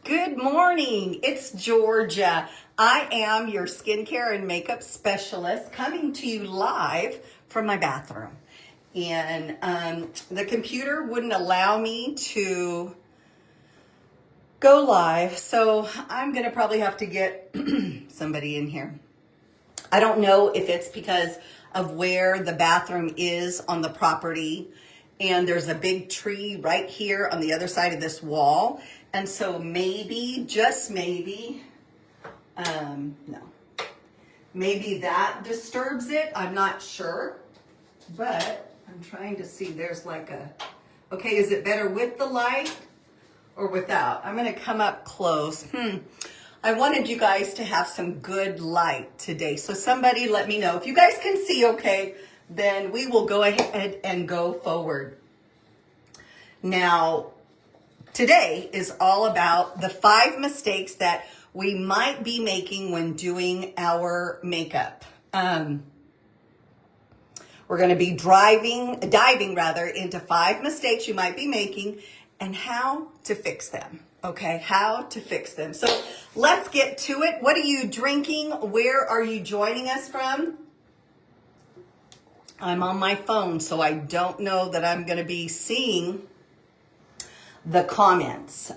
Good morning. It's Georgia. I am your skincare and makeup specialist coming to you live from my bathroom. And the computer wouldn't allow me to go live, so I'm going to probably have to get somebody in here. I don't know if it's because of where the bathroom is on the property, and there's a big tree right here on the other side of this wall. And so maybe, just maybe, no, maybe that disturbs it. I'm not sure, but I'm trying to see. There's like a, okay, is it better with the light or without? I'm going to come up close. I wanted you guys to have some good light today. So somebody let me know. If you guys can see okay, then we will go ahead and go forward. Now, today is all about the 5 mistakes that we might be making when doing our makeup. We're going to be diving into 5 mistakes you might be making and how to fix them. Okay, how to fix them. So let's get to it. What are you drinking? Where are you joining us from? I'm on my phone, so I don't know that I'm going to be seeing the comments.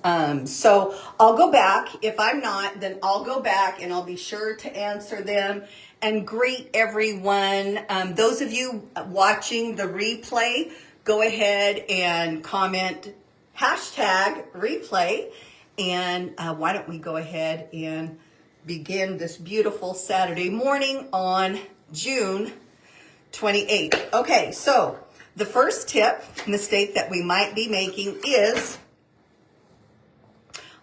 So I'll go back. If I'm not, then I'll go back and I'll be sure to answer them and greet everyone. Those of you watching the replay, go ahead and comment #replay. And why don't we go ahead and begin this beautiful Saturday morning on June 28th. Okay, so the first mistake that we might be making is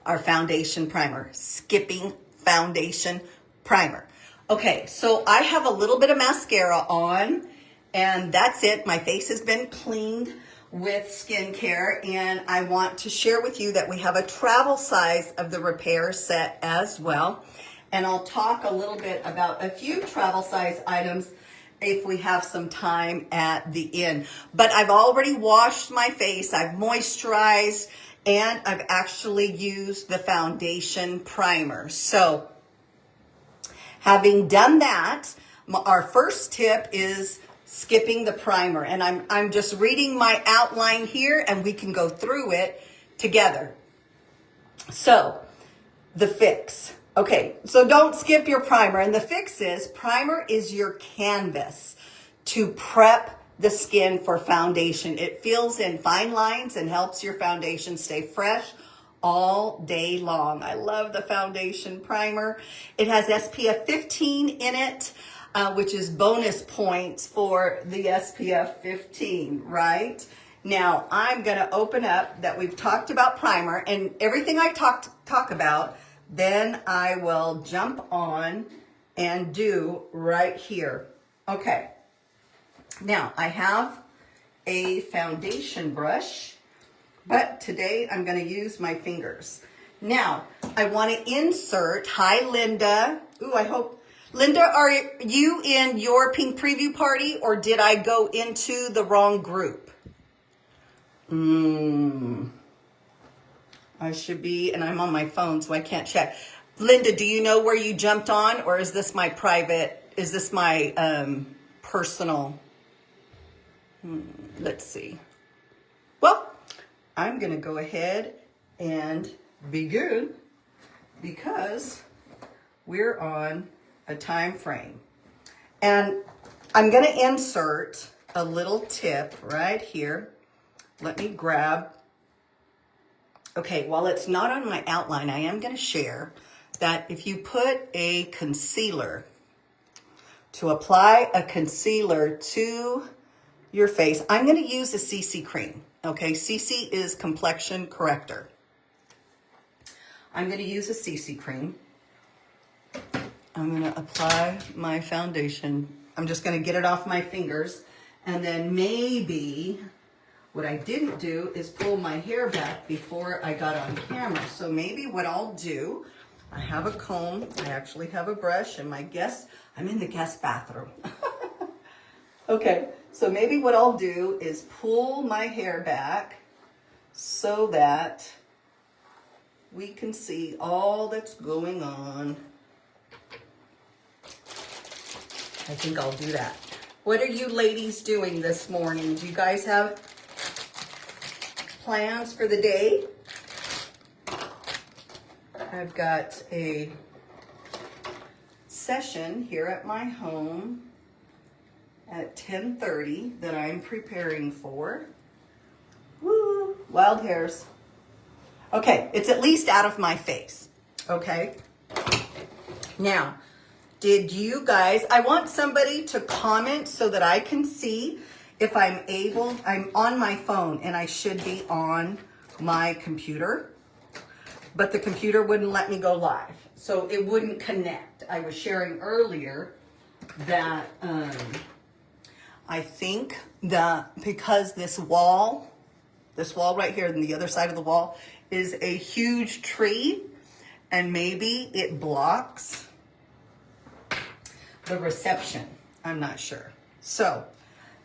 our foundation primer, skipping foundation primer. Okay, so I have a little bit of mascara on, and that's it. My face has been cleaned with skincare, and I want to share with you that we have a travel size of the repair set as well. And I'll talk a little bit about a few travel size items if we have some time at the end. But I've already washed my face, I've moisturized, and I've actually used the foundation primer. So having done that, our first tip is skipping the primer. And I'm just reading my outline here and we can go through it together. So the fix. Okay, so don't skip your primer. And the fix is, primer is your canvas to prep the skin for foundation. It fills in fine lines and helps your foundation stay fresh all day long. I love the foundation primer. It has SPF 15 in it, which is bonus points for the SPF 15, right? Now, I'm going to open up that we've talked about primer, and everything I talk about, then I will jump on and do right here. Okay. Now, I have a foundation brush, but today I'm going to use my fingers. Now, I want to insert, hi Linda. Ooh, I hope, Linda, are you in your pink preview party, or did I go into the wrong group? I should be, and I'm on my phone, so I can't check. Linda, do you know where you jumped on, or is this my private, is this my personal? Let's see. Well, I'm going to go ahead and begin because we're on a time frame. And I'm going to insert a little tip right here. Let me grab. Okay, while it's not on my outline, I am going to share that if you put a concealer, to apply a concealer to your face, I'm going to use a CC cream. Okay, CC is complexion corrector. I'm going to use a CC cream. I'm going to apply my foundation. I'm just going to get it off my fingers. And then maybe what I didn't do is pull my hair back before I got on camera. So maybe what I'll do, I have a comb, I actually have a brush, and I'm in the guest bathroom. Okay, so maybe what I'll do is pull my hair back so that we can see all that's going on. I think I'll do that. What are you ladies doing this morning? Do you guys have plans for the day? I've got a session here at my home at 10:30 that I'm preparing for. Woo, wild hairs. Okay, it's at least out of my face, okay? Now, did you guys, I want somebody to comment so that I can see if I'm able, I'm on my phone and I should be on my computer, but the computer wouldn't let me go live, so it wouldn't connect. I was sharing earlier that I think that because this wall right here on the other side of the wall is a huge tree, and maybe it blocks the reception. I'm not sure. So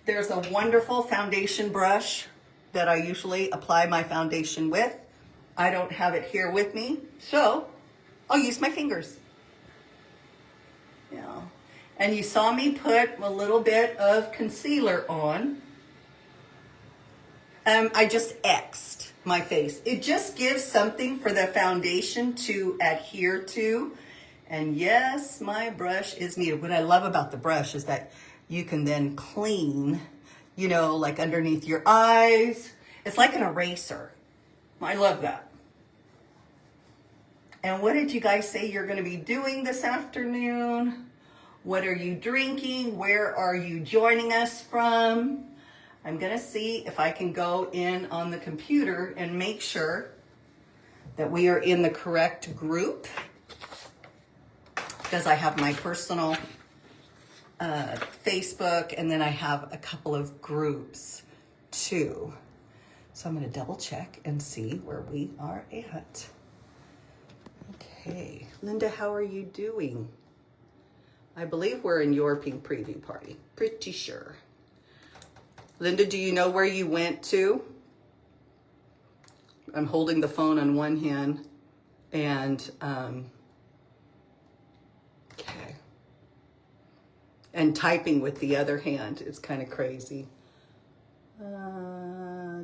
there's a wonderful foundation brush that I usually apply my foundation with. I don't have it here with me, so I'll use my fingers. Yeah. And you saw me put a little bit of concealer on. I just X'd my face. It just gives something for the foundation to adhere to. And yes, my brush is needed. What I love about the brush is that you can then clean, you know, like underneath your eyes. It's like an eraser. I love that. And what did you guys say you're going to be doing this afternoon? What are you drinking? Where are you joining us from? I'm going to see if I can go in on the computer and make sure that we are in the correct group, because I have my personal Facebook, and then I have a couple of groups too. So I'm going to double check and see where we are at. Okay, Linda, how are you doing? I believe we're in your pink preview party. Pretty sure. Linda, do you know where you went to? I'm holding the phone on one hand and, okay. And typing with the other hand. It's kind of crazy.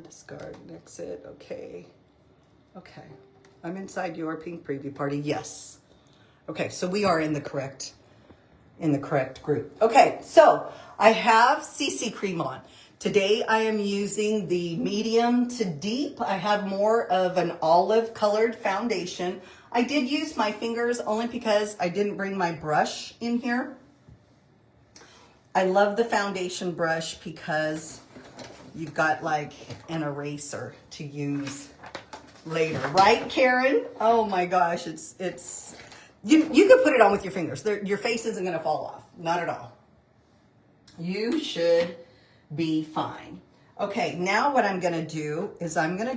Discard, exit, okay. Okay, I'm inside your pink preview party, yes. Okay, so we are in the correct group. Okay, so I have CC cream on. Today I am using the medium to deep. I have more of an olive colored foundation. I did use my fingers only because I didn't bring my brush in here. I love the foundation brush because you've got like an eraser to use later. Right, Karen? Oh my gosh, it's you can put it on with your fingers. Your face isn't gonna fall off, not at all. You should be fine. Okay, now what I'm gonna do is I'm gonna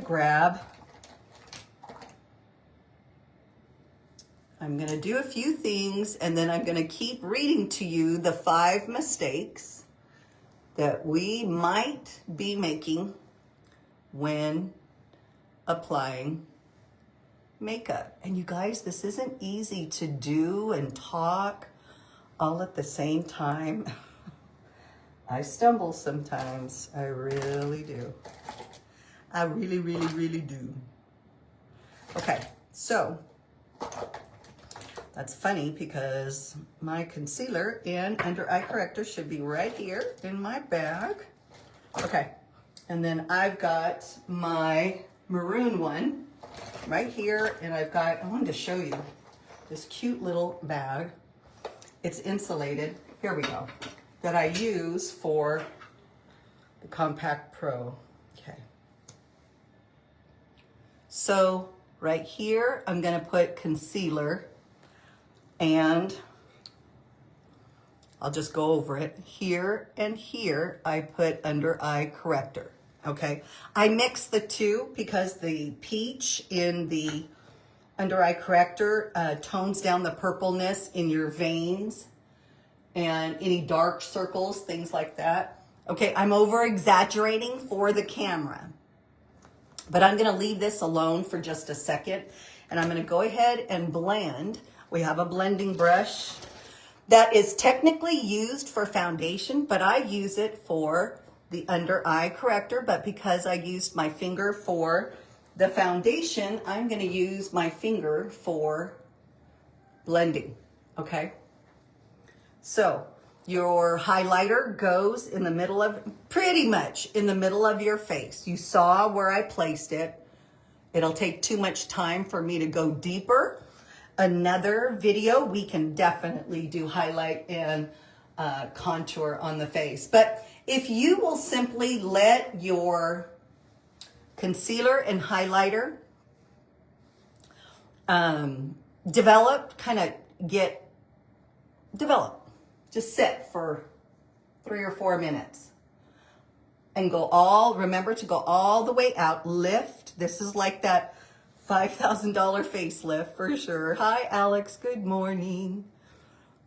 do a few things, and then I'm gonna keep reading to you the 5 mistakes that we might be making when applying makeup. And you guys, this isn't easy to do and talk all at the same time. I stumble sometimes. I really do. I really, really, really do. Okay, so that's funny because my concealer and under eye corrector should be right here in my bag. Okay, and then I've got my maroon one right here, and I wanted to show you this cute little bag. It's insulated. Here we go. That I use for the Compact Pro. Okay. So right here, I'm gonna put concealer, and I'll just go over it. Here and here, I put under eye corrector, okay? I mix the two because the peach in the under eye corrector tones down the purpleness in your veins and any dark circles, things like that. Okay, I'm over exaggerating for the camera, But I'm going to leave this alone for just a second. And I'm going to go ahead and blend. We have a blending brush that is technically used for foundation, but I use it for the under eye corrector. But because I used my finger for the foundation, I'm going to use my finger for blending. Okay. So your highlighter goes in the middle of, pretty much in the middle of your face. You saw where I placed it. It'll take too much time for me to go deeper. Another video, we can definitely do highlight and contour on the face. But if you will simply let your concealer and highlighter develop, develop. Just sit for 3 or 4 minutes. And remember to go all the way out, lift. This is like that $5,000 facelift for sure. Hi, Alex, good morning.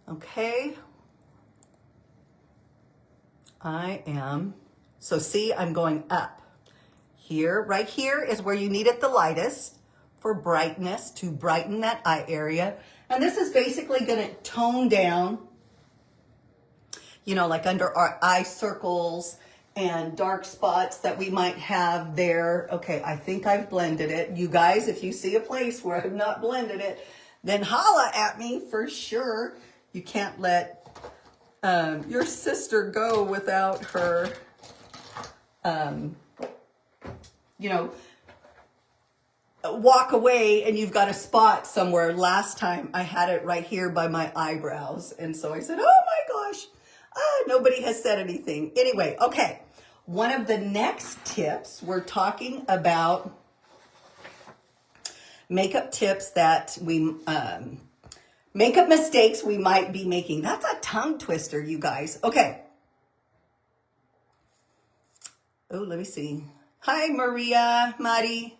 Okay. So see, I'm going up. Here, right here is where you need it the lightest for brightness, to brighten that eye area. And this is basically gonna tone down, like under our eye circles and dark spots that we might have there. Okay, I think I've blended it. You guys, if you see a place where I've not blended it, then holla at me for sure. You can't let your sister go without her, walk away and you've got a spot somewhere. Last time I had it right here by my eyebrows. And so I said, oh my gosh, nobody has said anything. Anyway, okay. One of the next tips, we're talking about makeup tips that makeup mistakes we might be making. That's a tongue twister, you guys. Okay. Oh, let me see. Hi, Maria, Mari.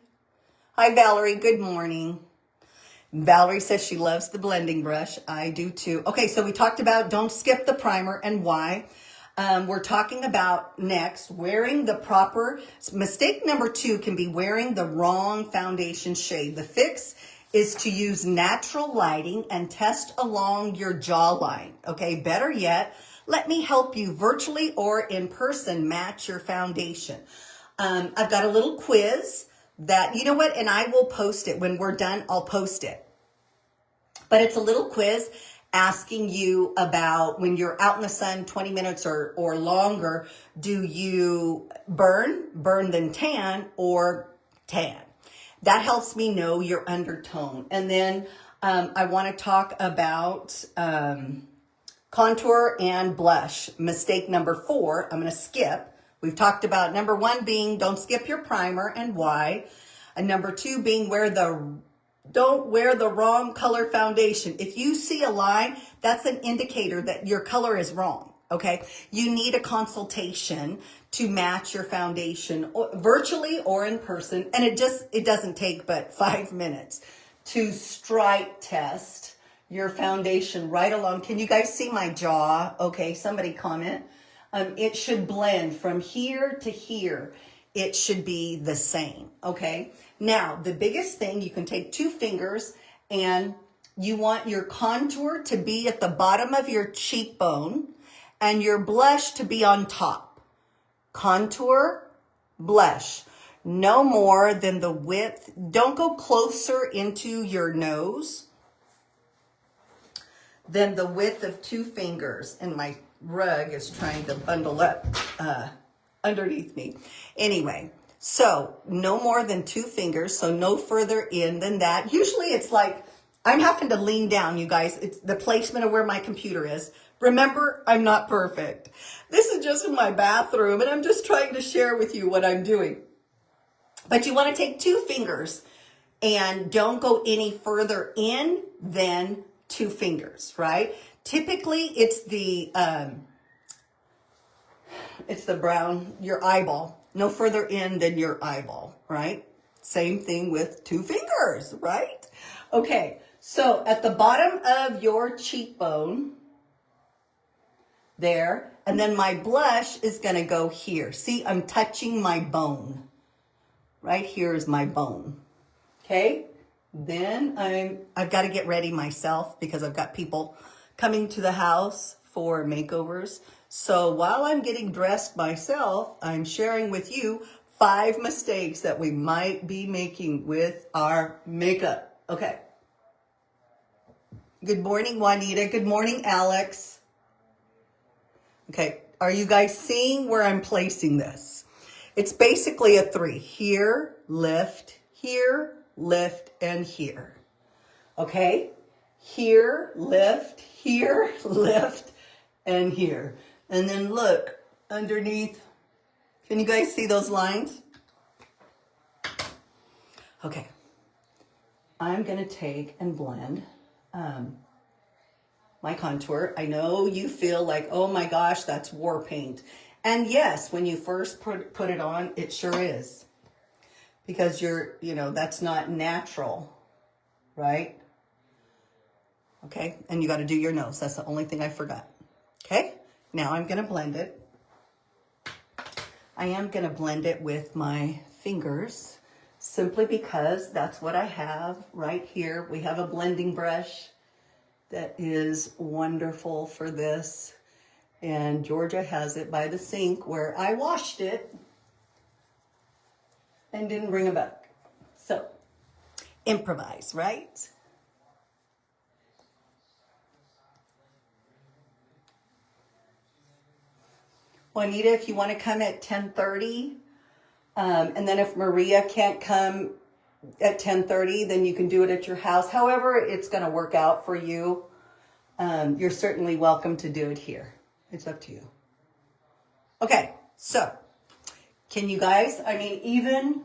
Hi, Valerie. Good morning. Valerie says she loves the blending brush. I do too. Okay, so we talked about don't skip the primer and why. We're talking about next wearing the proper, mistake number 2 can be wearing the wrong foundation shade. The fix is to use natural lighting and test along your jawline. Okay, better yet, let me help you virtually or in person match your foundation. I've got a little quiz that, you know what, and I will post it when we're done. I'll post it. But it's a little quiz asking you about when you're out in the sun 20 minutes or longer, do you burn then tan, or tan? That helps me know your undertone. And then I want to talk about contour and blush. Mistake number 4, I'm going to skip. We've talked about number 1 being don't skip your primer and why. And number 2 being don't wear the wrong color foundation. If you see a line, that's an indicator that your color is wrong, okay? You need a consultation to match your foundation virtually or in person. And it doesn't take but 5 minutes to stripe test your foundation right along. Can you guys see my jaw? Okay, somebody comment. It should blend from here to here. It should be the same, okay? Now, the biggest thing, you can take 2 fingers and you want your contour to be at the bottom of your cheekbone and your blush to be on top. Contour, blush. No more than the width. Don't go closer into your nose than the width of 2 fingers. And my rug is trying to bundle up underneath me. Anyway, so no more than 2 fingers, so no further in than that. Usually it's like, I'm having to lean down, you guys. It's the placement of where my computer is. Remember, I'm not perfect. This is just in my bathroom, and I'm just trying to share with you what I'm doing. But you want to take 2 fingers, and don't go any further in than 2 fingers, right? Typically, it's the brown, your eyeball. No further in than your eyeball, right? Same thing with 2 fingers, right? Okay, so at the bottom of your cheekbone, there, and then my blush is gonna go here. See, I'm touching my bone, Right here is my bone. Okay? Then I've got to get ready myself because I've got people coming to the house for makeovers. So while I'm getting dressed myself, I'm sharing with you 5 mistakes that we might be making with our makeup. Okay. Good morning, Juanita. Good morning, Alex. Okay. Are you guys seeing where I'm placing this? It's basically a 3. Here, lift, and here. Okay? Here, lift, and here. And then look underneath. Can you guys see those lines? Okay. I'm going to take and blend my contour. I know you feel like, oh my gosh, that's war paint. And yes, when you first put it on, it sure is. Because that's not natural, right? Okay, and you got to do your nose. That's the only thing I forgot. Okay, now I'm going to blend it. I am going to blend it with my fingers simply because that's what I have right here. We have a blending brush that is wonderful for this. And Georgia has it by the sink where I washed it and didn't bring it back. So, improvise, right? Juanita, if you want to come at 10:30, and then if Maria can't come at 10:30, then you can do it at your house. However, it's going to work out for you. You're certainly welcome to do it here. It's up to you. Okay, so can you guys, even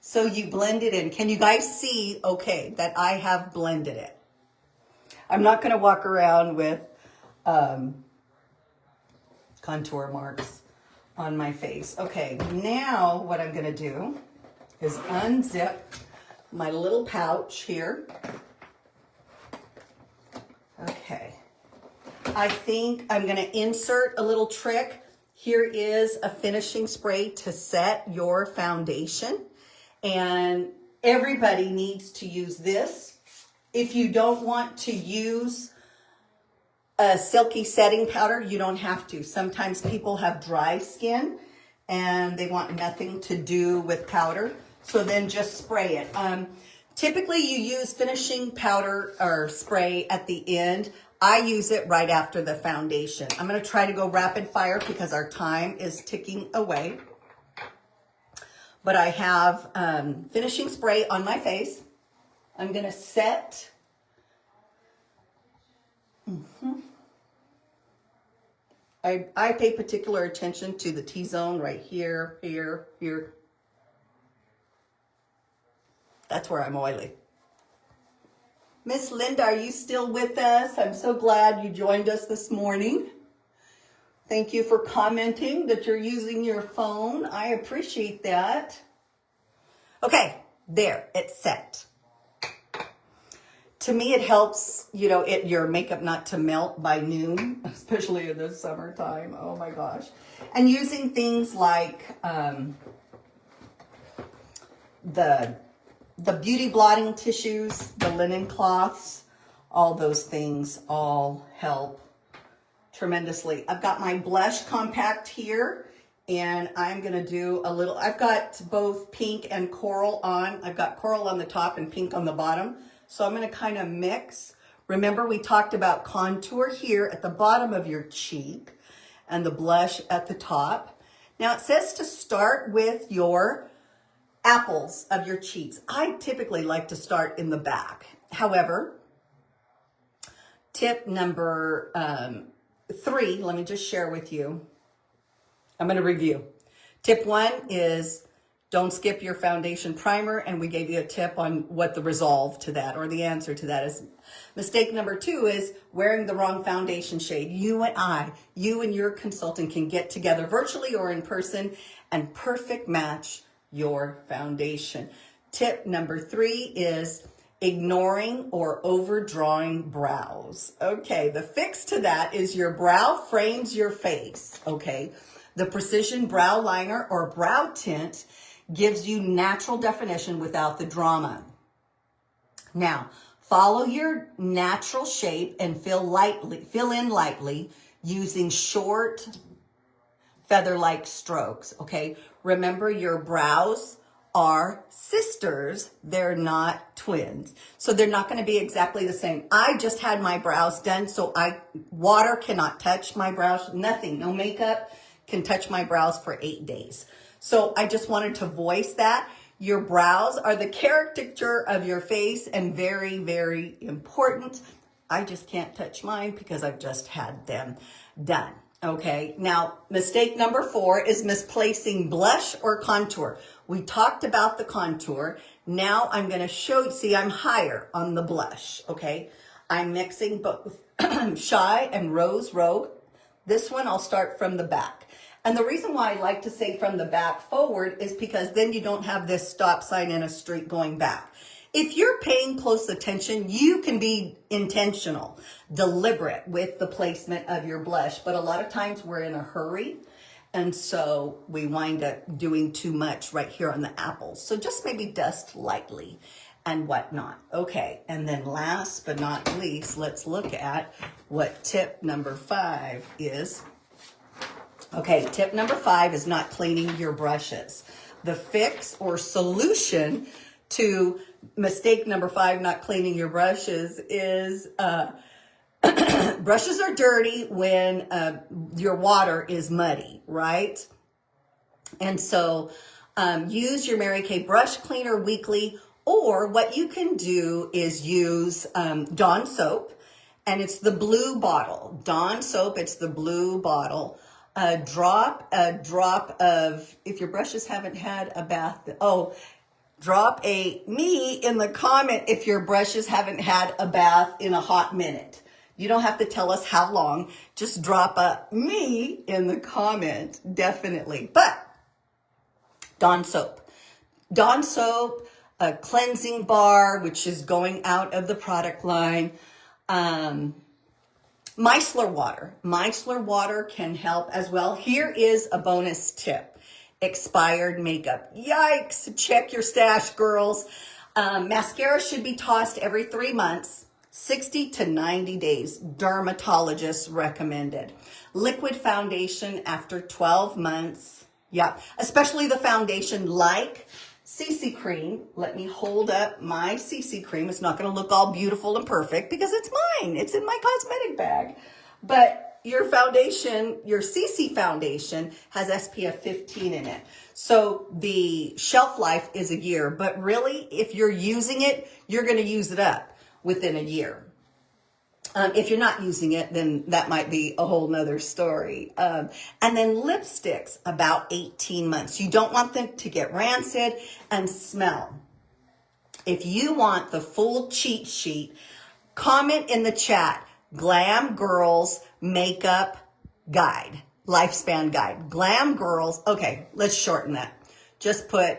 so you blend it in, can you guys see, okay, that I have blended it? I'm not going to walk around with contour marks on my face. Okay, now what I'm going to do is unzip my little pouch here. Okay. I think I'm going to insert a little trick. Here is a finishing spray to set your foundation. And everybody needs to use this. If you don't want to use a silky setting powder, you don't have to. Sometimes people have dry skin and they want nothing to do with powder. So then just spray it. Typically you use finishing powder or spray at the end. I use it right after the foundation. I'm going to try to go rapid fire because our time is ticking away. But I have finishing spray on my face. I'm going to set. I pay particular attention to the T-zone right here, here. That's where I'm oily. Miss Linda, are you still with us? I'm so glad you joined us this morning. Thank you for commenting that you're using your phone. I appreciate that. Okay, there, it's set. To me, it helps, your makeup not to melt by noon, especially in the summertime. Oh my gosh. And using things like the beauty blotting tissues, the linen cloths, all those things all help tremendously. I've got my blush compact here, and I'm going to do a little, I've got both pink and coral on. I've got coral on the top and pink on the bottom. So I'm going to kind of mix. Remember, we talked about contour here at the bottom of your cheek and the blush at the top. Now it says to start with your apples of your cheeks. I typically like to start in the back. However, tip number 3, let me just share with you. I'm going to review. Tip 1 is don't skip your foundation primer, and we gave you a tip on what the resolve to that or the answer to that is. Mistake number 2 is wearing the wrong foundation shade. You and your consultant can get together virtually or in person and perfect match your foundation. Tip number 3 is ignoring or overdrawing brows. Okay, the fix to that is your brow frames your face, okay? The precision brow liner or brow tint gives you natural definition without the drama. Now, follow your natural shape and fill in lightly using short feather-like strokes, okay? Remember, your brows are sisters. They're not twins. So they're not going to be exactly the same. I just had my brows done, so water cannot touch my brows. Nothing, no makeup can touch my brows for 8 days. So I just wanted to voice that. Your brows are the caricature of your face and very, very important. I just can't touch mine because I've just had them done. Okay, now mistake number 4 is misplacing blush or contour. We talked about the contour. Now I'm going to show you, see, I'm higher on the blush, okay? I'm mixing both Shy and Rose Rogue. This one I'll start from the back. And the reason why I like to say from the back forward is because then you don't have this stop sign in a street going back. If you're paying close attention, you can be intentional, deliberate with the placement of your blush. But a lot of times we're in a hurry, and so we wind up doing too much right here on the apples. So just maybe dust lightly and whatnot. Okay, and then last but not least, let's look at what tip number 5 is. Okay, tip number 5 is not cleaning your brushes. The fix or solution to mistake number 5, not cleaning your brushes, is brushes are dirty when your water is muddy, right? And so use your Mary Kay brush cleaner weekly, or what you can do is use Dawn soap, and it's the blue bottle. Dawn soap, it's the blue bottle. A drop of, if your brushes haven't had a bath, drop a me in the comment if your brushes haven't had a bath in a hot minute. You don't have to tell us how long. Just drop a me in the comment, definitely. But Dawn soap. Dawn soap, a cleansing bar, which is going out of the product line. Micellar water. Micellar water can help as well. Here is a bonus tip. Expired makeup. Yikes. Check your stash, girls. Mascara should be tossed every 3 months, 60 to 90 days. Dermatologist recommended. Liquid foundation after 12 months. Yeah, especially the foundation like CC cream. Let me hold up my CC cream. It's not going to look all beautiful and perfect because it's mine. It's in my cosmetic bag. But your foundation, your CC foundation, has SPF 15 in it. So the shelf life is a year. But really, if you're using it, you're going to use it up within a year. If you're not using it, then that might be a whole nother story. And then lipsticks, about 18 months. You don't want them to get rancid and smell. If you want the full cheat sheet, comment in the chat, Glam Girls Makeup Guide, Lifespan Guide. Glam Girls, okay, let's shorten that. Just put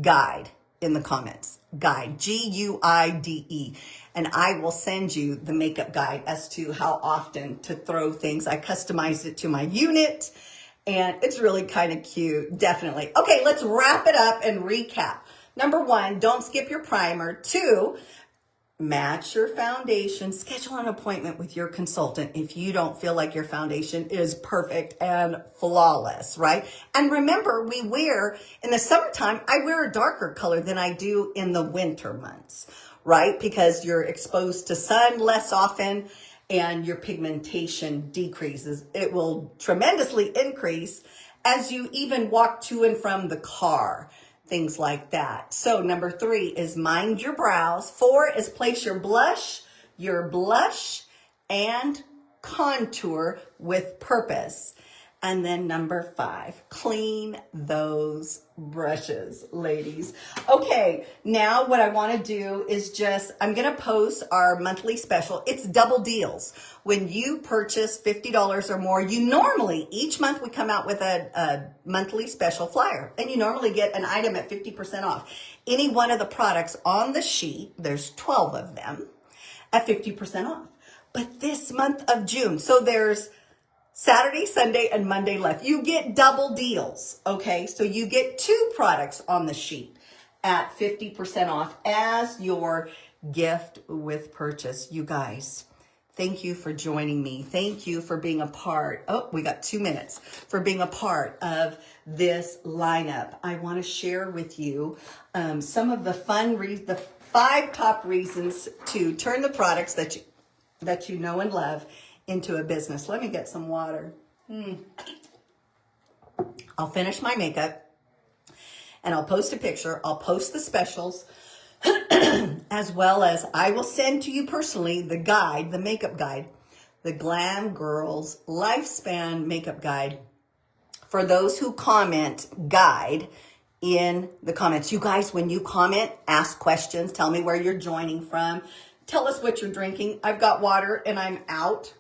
guide in the comments. Guide, G-U-I-D-E. And I will send you the makeup guide as to how often to throw things. I customized it to my unit, and it's really kind of cute, definitely. Okay, let's wrap it up and recap. Number 1, don't skip your primer. 2, match your foundation. Schedule an appointment with your consultant if you don't feel like your foundation is perfect and flawless, right? And remember, we wear, in the summertime, I wear a darker color than I do in the winter months, right? Because you're exposed to sun less often and your pigmentation decreases. It will tremendously increase as you even walk to and from the car, things like that. So number 3 is mind your brows. 4 is place your blush and contour with purpose. And then number 5, clean those brushes, ladies. Okay, now what I want to do is I'm going to post our monthly special. It's double deals. When you purchase $50 or more, each month we come out with a monthly special flyer, and you normally get an item at 50% off. Any one of the products on the sheet, there's 12 of them, at 50% off. But this month of June, so there's Saturday, Sunday, and Monday left. You get double deals, okay? So you get 2 products on the sheet at 50% off as your gift with purchase. You guys, thank you for joining me. Thank you for being a part. Oh, we got 2 minutes for being a part of this lineup. I want to share with you some of the the 5 top reasons to turn the products that you know and love into a business. Let me get some water. I'll finish my makeup and I'll post a picture. I'll post the specials as well as I will send to you personally the guide, the makeup guide, the Glam Girls Lifespan Makeup Guide. For those who comment, guide in the comments. You guys, when you comment, ask questions. Tell me where you're joining from. Tell us what you're drinking. I've got water and I'm out.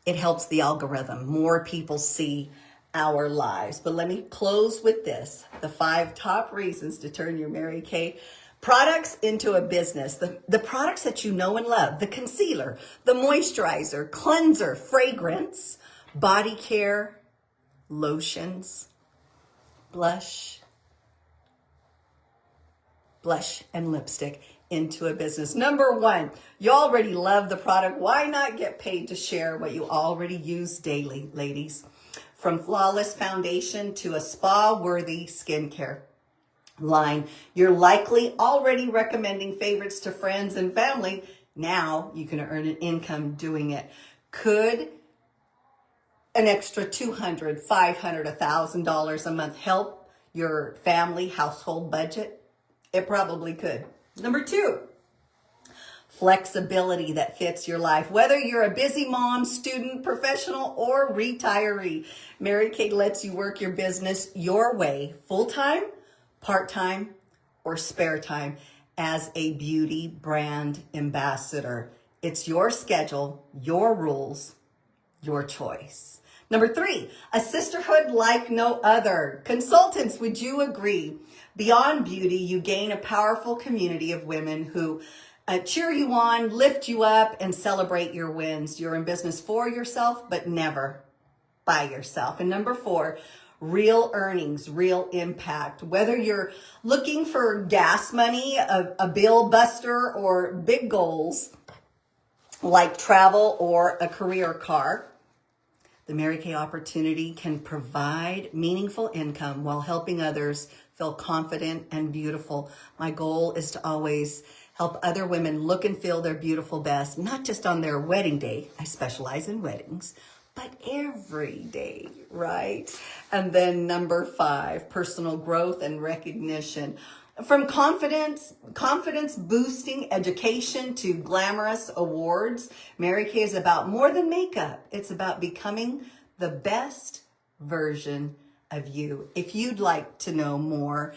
It helps the algorithm. More people see our lives. But let me close with this. The 5 top reasons to turn your Mary Kay products into a business. The products that you know and love. The concealer, the moisturizer, cleanser, fragrance, body care, lotions, blush and lipstick into a business. Number 1, you already love the product. Why not get paid to share what you already use daily, ladies? From flawless foundation to a spa-worthy skincare line, you're likely already recommending favorites to friends and family. Now you can earn an income doing it. Could an extra $200, $500, $1,000 a month help your family household budget? It probably could. Number 2, flexibility that fits your life. Whether you're a busy mom, student, professional, or retiree, Mary Kay lets you work your business your way, full-time, part-time, or spare time as a beauty brand ambassador. It's your schedule, your rules, your choice. Number 3, a sisterhood like no other. Consultants, would you agree? Beyond beauty, you gain a powerful community of women who cheer you on, lift you up, and celebrate your wins. You're in business for yourself, but never by yourself. And number 4, real earnings, real impact. Whether you're looking for gas money, a bill buster, or big goals like travel or a career car, the Mary Kay opportunity can provide meaningful income while helping others feel confident and beautiful. My goal is to always help other women look and feel their beautiful best, not just on their wedding day. I specialize in weddings, but every day, right? And then number 5, personal growth and recognition. From confidence boosting education to glamorous awards, Mary Kay is about more than makeup. It's about becoming the best version of you. If you'd like to know more,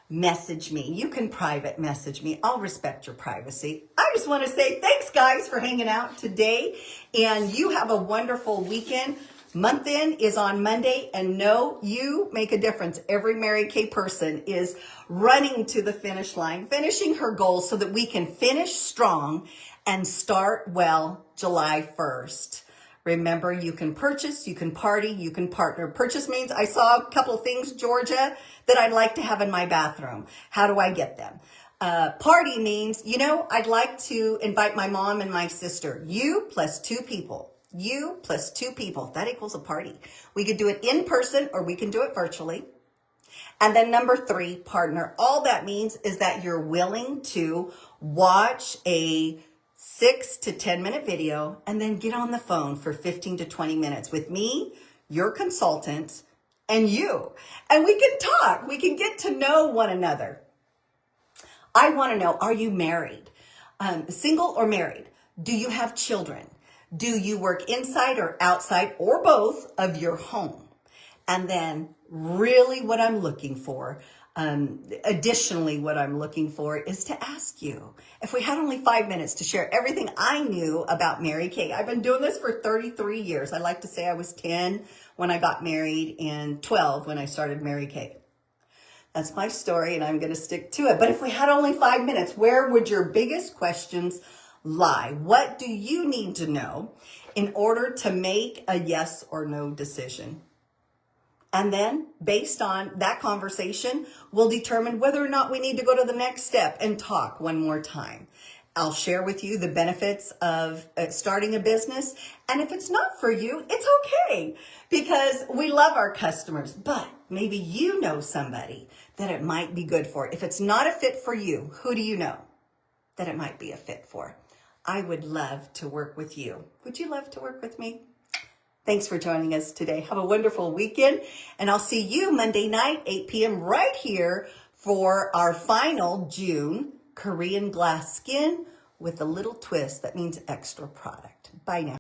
message me. You can private message me. I'll respect your privacy. I just want to say thanks, guys, for hanging out today. And you have a wonderful weekend. Month End is on Monday, and know you make a difference. Every Mary Kay person is running to the finish line, finishing her goals so that we can finish strong and start well July 1st. Remember, you can purchase, you can party, you can partner. Purchase means I saw a couple of things, Georgia, that I'd like to have in my bathroom. How do I get them? Party means, I'd like to invite my mom and my sister. You plus 2 people. You plus 2 people. That equals a party. We could do it in person or we can do it virtually. And then number 3, partner. All that means is that you're willing to watch a 6 to 10 minute video and then get on the phone for 15 to 20 minutes with me, your consultant, and you. And we can talk. We can get to know one another. I want to know, are you married? Single or married? Do you have children? Do you work inside or outside or both of your home? And then really what I'm looking for, additionally what I'm looking for is to ask you, if we had only 5 minutes to share everything I knew about Mary Kay. I've been doing this for 33 years. I like to say I was 10 when I got married and 12 when I started Mary Kay. That's my story and I'm going to stick to it. But if we had only 5 minutes, where would your biggest questions lie? What do you need to know in order to make a yes or no decision? And then based on that conversation, we'll determine whether or not we need to go to the next step and talk one more time. I'll share with you the benefits of starting a business. And if it's not for you, it's okay, because we love our customers, but maybe you know somebody that it might be good for. If it's not a fit for you, who do you know that it might be a fit for? I would love to work with you. Would you love to work with me? Thanks for joining us today. Have a wonderful weekend, and I'll see you Monday night, 8 p.m. right here for our final June Korean glass skin with a little twist that means extra product. Bye now.